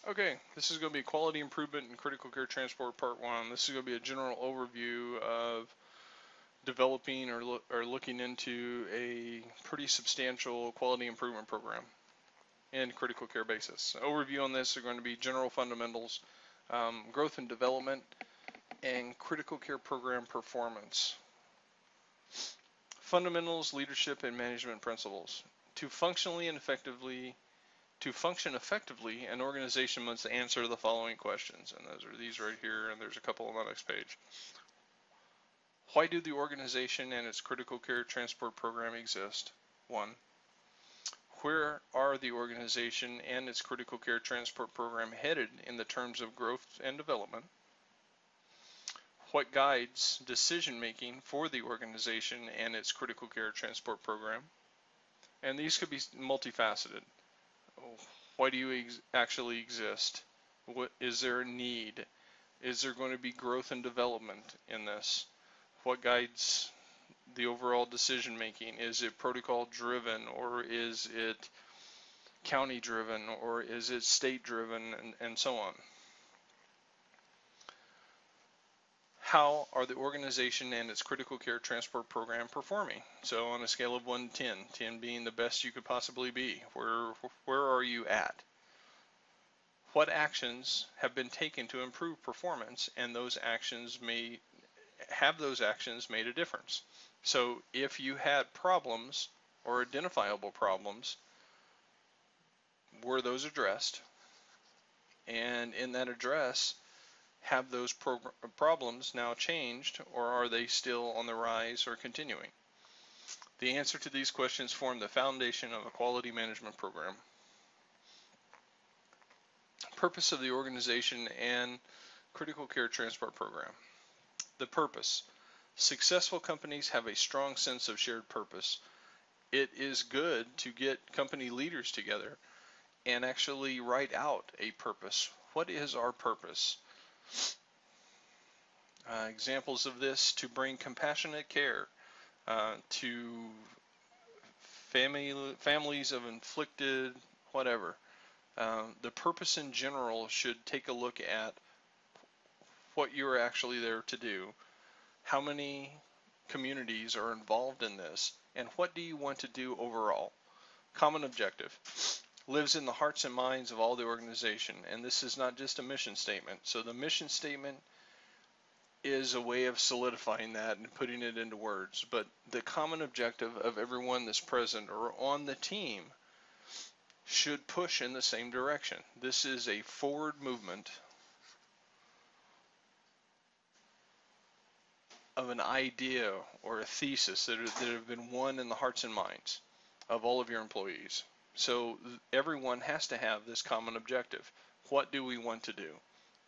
Okay, this is going to be quality improvement in critical care transport part one. This is going to be a general overview of developing or looking into a pretty substantial quality improvement program in critical care basis. Overview on this are going to be general fundamentals, growth and development, and critical care program performance. Fundamentals, leadership, and management principles. To functionally and effectively To function effectively, an organization must answer the following questions, and those are these right here, and there's a couple on the next page. Why do the organization and its critical care transport program exist? 1. Where are the organization and its critical care transport program headed in the terms of growth and development? What guides decision making for the organization and its critical care transport program? And these could be multifaceted. Why do you actually exist? Is there a need? Is there going to be growth and development in this? What guides the overall decision making? Is it protocol driven, or is it county driven, or is it state driven, and so on? How are the organization and its critical care transport program performing? So on a scale of 1 to 10, 10 being the best you could possibly be, where are you at? What actions have been taken to improve performance, and those actions made a difference? So if you had problems or identifiable problems, were those addressed? And in that address, have those problems now changed, or are they still on the rise or continuing? The answer to these questions form the foundation of a quality management program. Purpose of the organization and critical care transport program. The purpose. Successful companies have a strong sense of shared purpose. It is good to get company leaders together and actually write out a purpose. What is our purpose? Examples of this: to bring compassionate care to families of inflicted whatever. The purpose in general should take a look at what you're actually there to do, how many communities are involved in this, and what do you want to do overall. Common objective lives in the hearts and minds of all the organization, and this is not just a mission statement. So the mission statement is a way of solidifying that and putting it into words, but the common objective of everyone that's present or on the team should push in the same direction. This is a forward movement of an idea or a thesis that have been won in the hearts and minds of all of your employees. So everyone has to have this common objective. What do we want to do?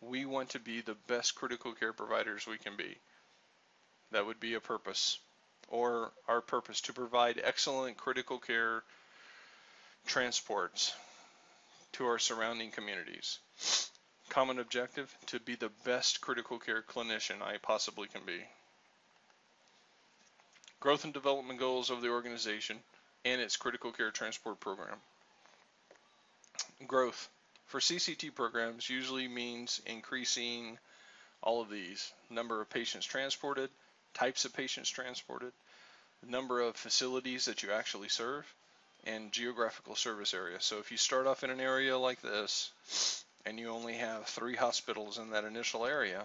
We want to be the best critical care providers we can be. That would be a purpose, or our purpose: to provide excellent critical care transports to our surrounding communities. Common objective: to be the best critical care clinician I possibly can be. Growth and development goals of the organization and its critical care transport program. Growth for CCT programs usually means increasing all of these: number of patients transported, types of patients transported, number of facilities that you actually serve, and geographical service area. So if you start off in an area like this and you only have 3 hospitals in that initial area,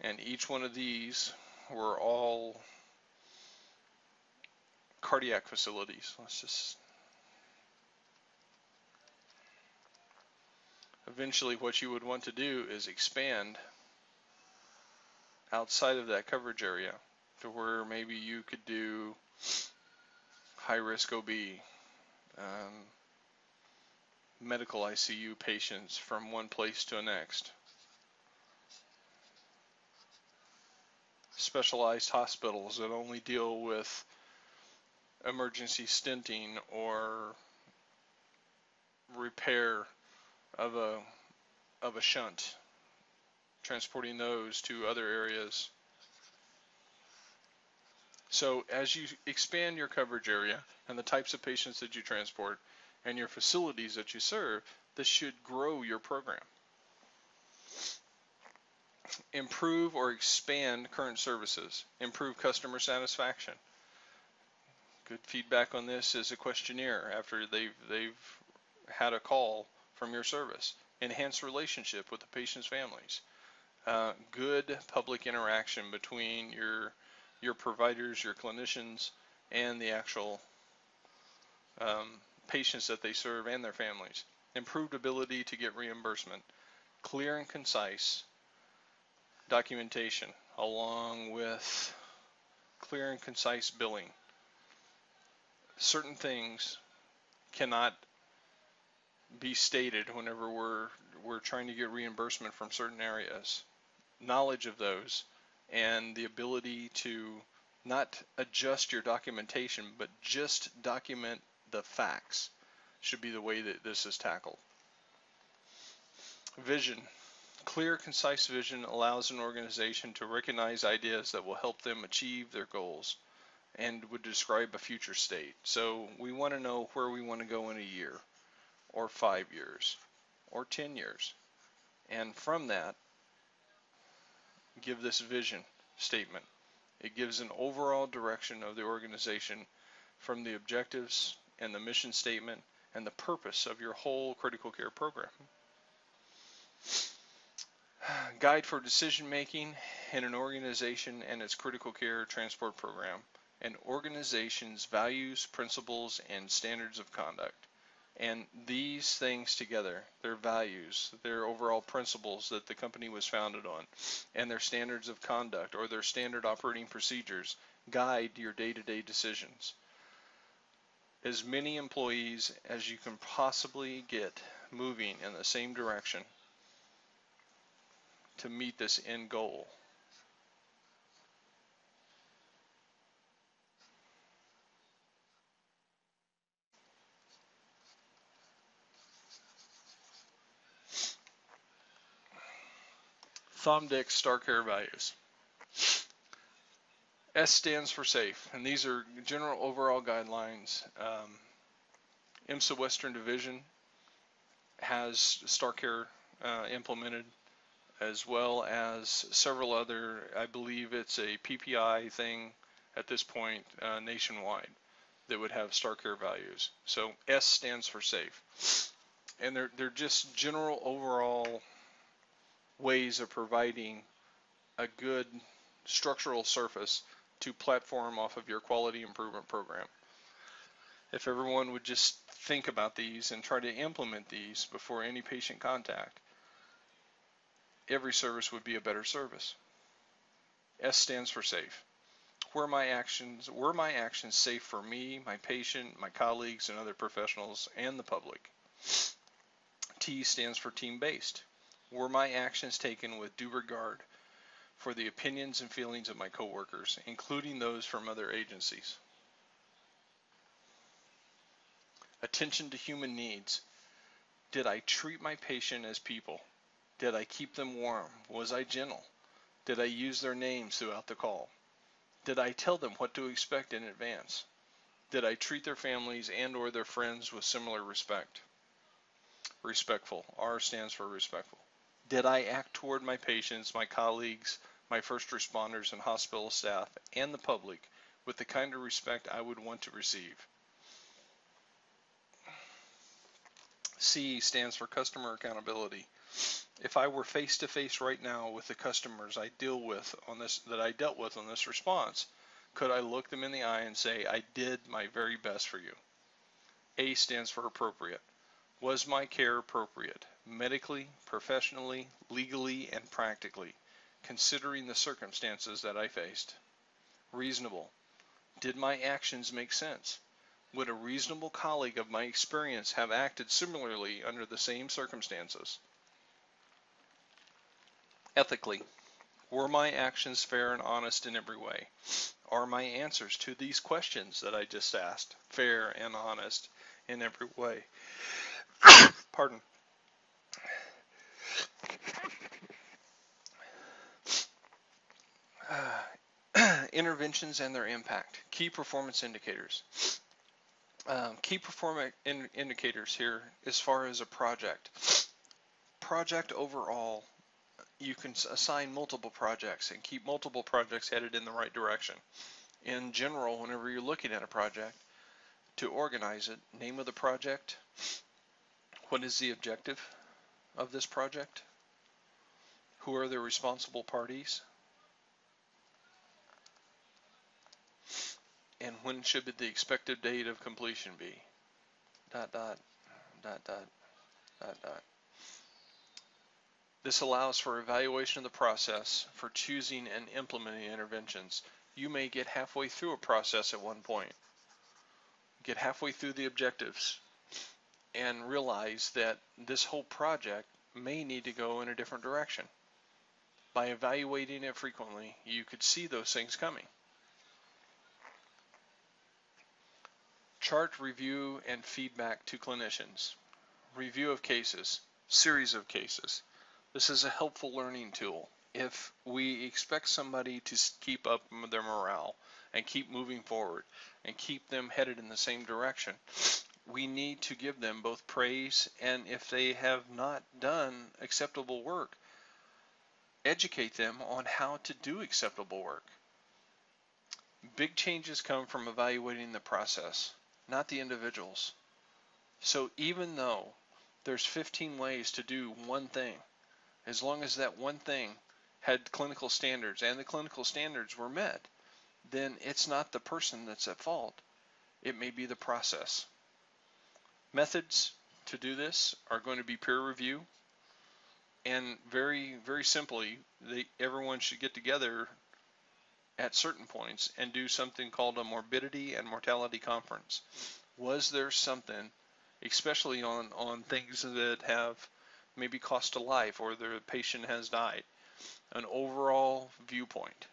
and each one of these were all cardiac facilities, eventually what you would want to do is expand outside of that coverage area to where maybe you could do high risk OB, medical ICU patients from one place to the next, specialized hospitals that only deal with emergency stenting or repair of a shunt, transporting those to other areas. So as you expand your coverage area and the types of patients that you transport and your facilities that you serve, This should grow your program. Improve or expand current services. Improve customer satisfaction. Good feedback on this is a questionnaire after they've had a call from your service. Enhance relationship with the patient's families. Good public interaction between your providers, your clinicians, and the actual patients that they serve and their families. Improved ability to get reimbursement. Clear and concise documentation along with clear and concise billing. Certain things cannot be stated whenever we're trying to get reimbursement from certain areas. Knowledge of those and the ability to not adjust your documentation but just document the facts should be the way that this is tackled. Vision. Clear, concise vision allows an organization to recognize ideas that will help them achieve their goals and would describe a future state. So we want to know where we want to go in a year, or 5 years, or 10 years. And from that, give this vision statement. It gives an overall direction of the organization from the objectives and the mission statement and the purpose of your whole critical care program. Guide for decision making in an organization and its critical care transport program. An organization's values, principles, and standards of conduct. And these things together, their values, their overall principles that the company was founded on, and their standards of conduct or their standard operating procedures, guide your day-to-day decisions. As many employees as you can possibly get moving in the same direction to meet this end goal. Thom Star Care Values. S stands for safe, and these are general overall guidelines. IMSA Western Division has Star Care implemented, as well as several other, I believe it's a PPI thing at this point nationwide that would have Star Care values. So S stands for safe. And they're just general overall ways of providing a good structural surface to platform off of your quality improvement program. If everyone would just think about these and try to implement these before any patient contact, every service would be a better service. S stands for safe. Were my actions safe for me, my patient, my colleagues, and other professionals, and the public? T stands for team-based. Were my actions taken with due regard for the opinions and feelings of my coworkers, including those from other agencies? Attention to human needs. Did I treat my patient as people? Did I keep them warm? Was I gentle? Did I use their names throughout the call? Did I tell them what to expect in advance? Did I treat their families and or their friends with similar respect? Respectful. R stands for respectful. Did I act toward my patients, my colleagues, my first responders and hospital staff, and the public with the kind of respect I would want to receive? C stands for customer accountability. If I were face to face right now with the customers I dealt with on this response, could I look them in the eye and say, I did my very best for you? A stands for appropriate. Was my care appropriate, medically, professionally, legally, and practically, considering the circumstances that I faced? Reasonable. Did my actions make sense? Would a reasonable colleague of my experience have acted similarly under the same circumstances? Ethically. Were my actions fair and honest in every way? Are my answers to these questions that I just asked fair and honest in every way? Pardon. Interventions and their impact. Key performance indicators. Key performance indicators here as far as a project. Project overall, you can assign multiple projects and keep multiple projects headed in the right direction. In general, whenever you're looking at a project, to organize it, name of the project, what is the objective of this project, who are the responsible parties, and when should the expected date of completion be, dot, dot, dot, dot, dot, dot. This allows for evaluation of the process for choosing and implementing interventions. You may get halfway through a process at one point, get halfway through the objectives, and realize that this whole project may need to go in a different direction. By evaluating it frequently, you could see those things coming. Chart review and feedback to clinicians. Review of cases, series of cases. This is a helpful learning tool. If we expect somebody to keep up their morale and keep moving forward and keep them headed in the same direction, we need to give them both praise, and if they have not done acceptable work, educate them on how to do acceptable work. Big changes come from evaluating the process, not the individuals. So even though there's 15 ways to do one thing, as long as that one thing had clinical standards and the clinical standards were met, then it's not the person that's at fault. It may be the process. Methods to do this are going to be peer review, and very, very simply, everyone should get together at certain points and do something called a morbidity and mortality conference. Was there something, especially on things that have maybe cost a life or the patient has died, an overall viewpoint?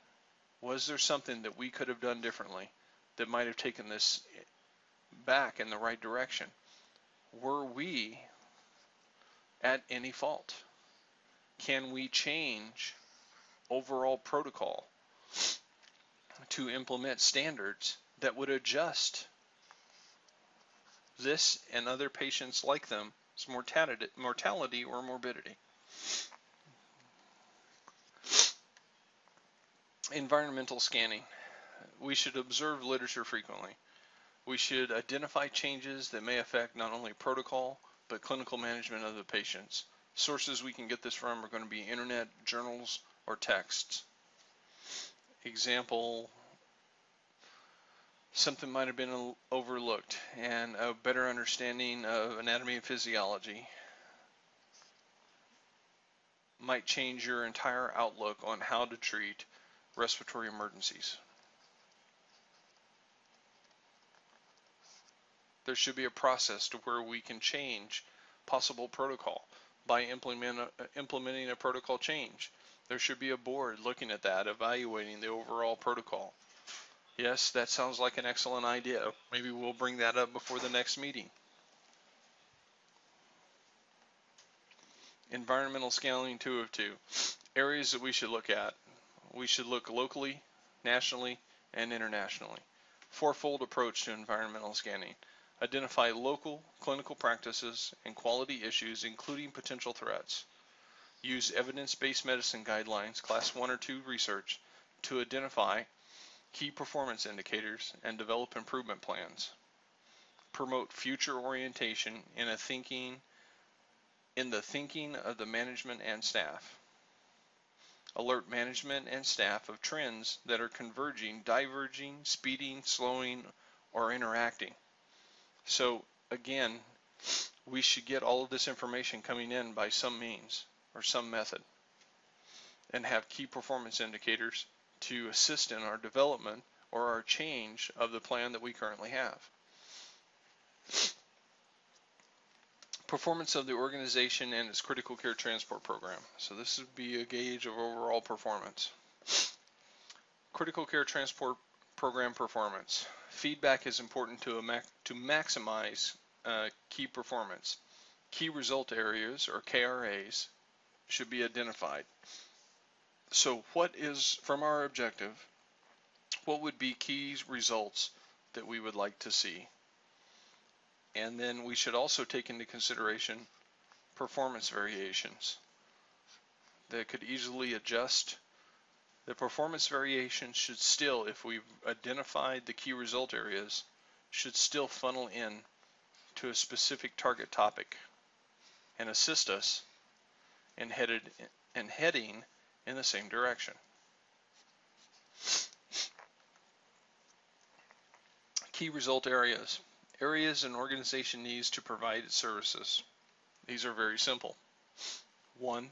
Was there something that we could have done differently that might have taken this back in the right direction? Were we at any fault? Can we change overall protocol to implement standards that would adjust this and other patients like them mortality or morbidity? Environmental scanning. We should observe literature frequently. We should identify changes that may affect not only protocol, but clinical management of the patients. Sources we can get this from are going to be internet, journals, or texts. Example, something might have been overlooked, and a better understanding of anatomy and physiology might change your entire outlook on how to treat respiratory emergencies. There should be a process to where we can change possible protocol by implementing a protocol change. There should be a board looking at that, evaluating the overall protocol. Yes, that sounds like an excellent idea. Maybe we'll bring that up before the next meeting. Environmental scaling 2 of 2. Areas that we should look at. We should look locally, nationally, and internationally. Fourfold approach to environmental scanning. Identify local clinical practices and quality issues, including potential threats. Use evidence-based medicine guidelines, class 1 or 2 research, to identify key performance indicators and develop improvement plans. Promote future orientation in the thinking of the management and staff. Alert management and staff of trends that are converging, diverging, speeding, slowing, or interacting. So again, we should get all of this information coming in by some means or some method, and have key performance indicators to assist in our development or our change of the plan that we currently have. Performance of the organization and its critical care transport program. So this would be a gauge of overall performance. Critical care transport program performance. Feedback is important to maximize key performance. Key result areas, or KRAs, should be identified. So what is, from our objective, what would be key results that we would like to see? And then we should also take into consideration performance variations that could easily adjust. The performance variation should still, if we've identified the key result areas, should still funnel in to a specific target topic and assist us in heading in the same direction. Key result areas. Areas an organization needs to provide its services. These are very simple. 1.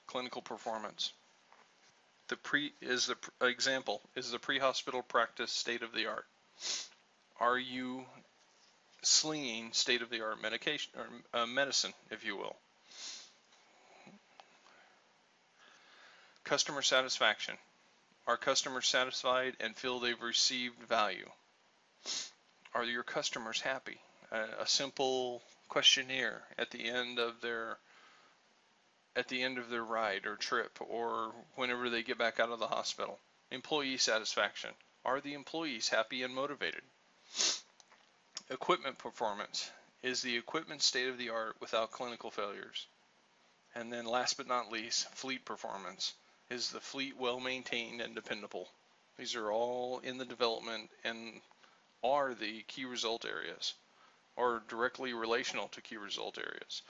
Clinical performance. The pre-hospital practice state of the art. Are you slinging state of the art medication or medicine, if you will? Customer satisfaction. Are customers satisfied and feel they've received value? Are your customers happy? A simple questionnaire at the end of their ride or trip, or whenever they get back out of the hospital. Employee satisfaction. Are the employees happy and motivated? Equipment performance. Is the equipment state of the art without clinical failures? And then last but not least, fleet performance. Is the fleet well maintained and dependable? These are all in the development and are the key result areas, or directly relational to key result areas.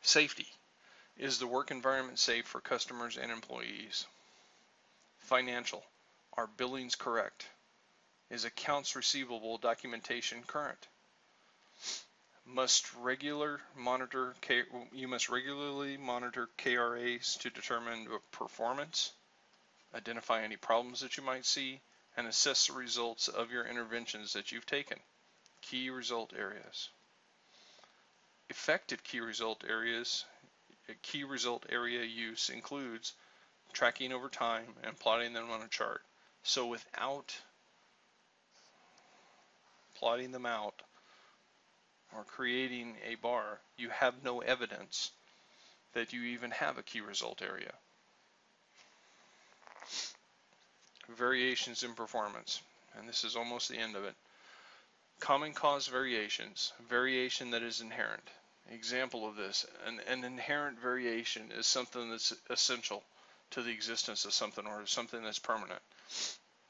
Safety. Is the work environment safe for customers and employees? Financial. Are billings correct? Is accounts receivable documentation current? You must regularly monitor KRAs to determine performance, identify any problems that you might see, and assess the results of your interventions that you've taken. Key result areas. Effective key result areas. Key result area use includes tracking over time and plotting them on a chart. So without plotting them out or creating a bar, you have no evidence that you even have a key result area. Variations in performance, and this is almost the end of it. Common cause variations, variation that is inherent. Example of this, an inherent variation is something that's essential to the existence of something, or something that's permanent.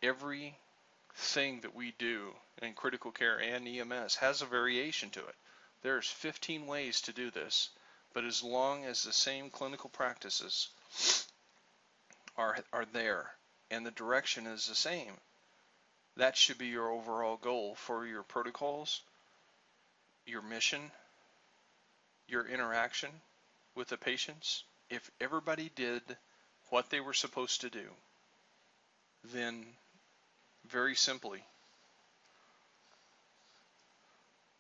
Everything that we do in critical care and EMS has a variation to it. There's 15 ways to do this, but as long as the same clinical practices are there and the direction is the same, that should be your overall goal for your protocols, your mission, your interaction with the patients. If everybody did what they were supposed to do, then very simply,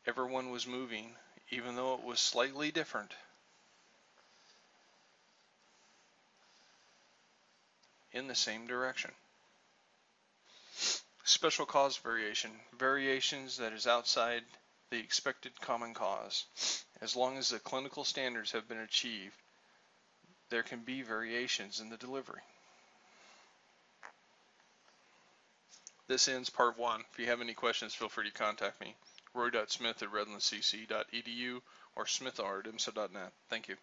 everyone was moving, even though it was slightly different, in the same direction. Special cause variation, variations that is outside the expected common cause. As long as the clinical standards have been achieved, there can be variations in the delivery. This ends part 1. If you have any questions, feel free to contact me. roy.smith@redlandscc.edu or smith@imsa.net. Thank you.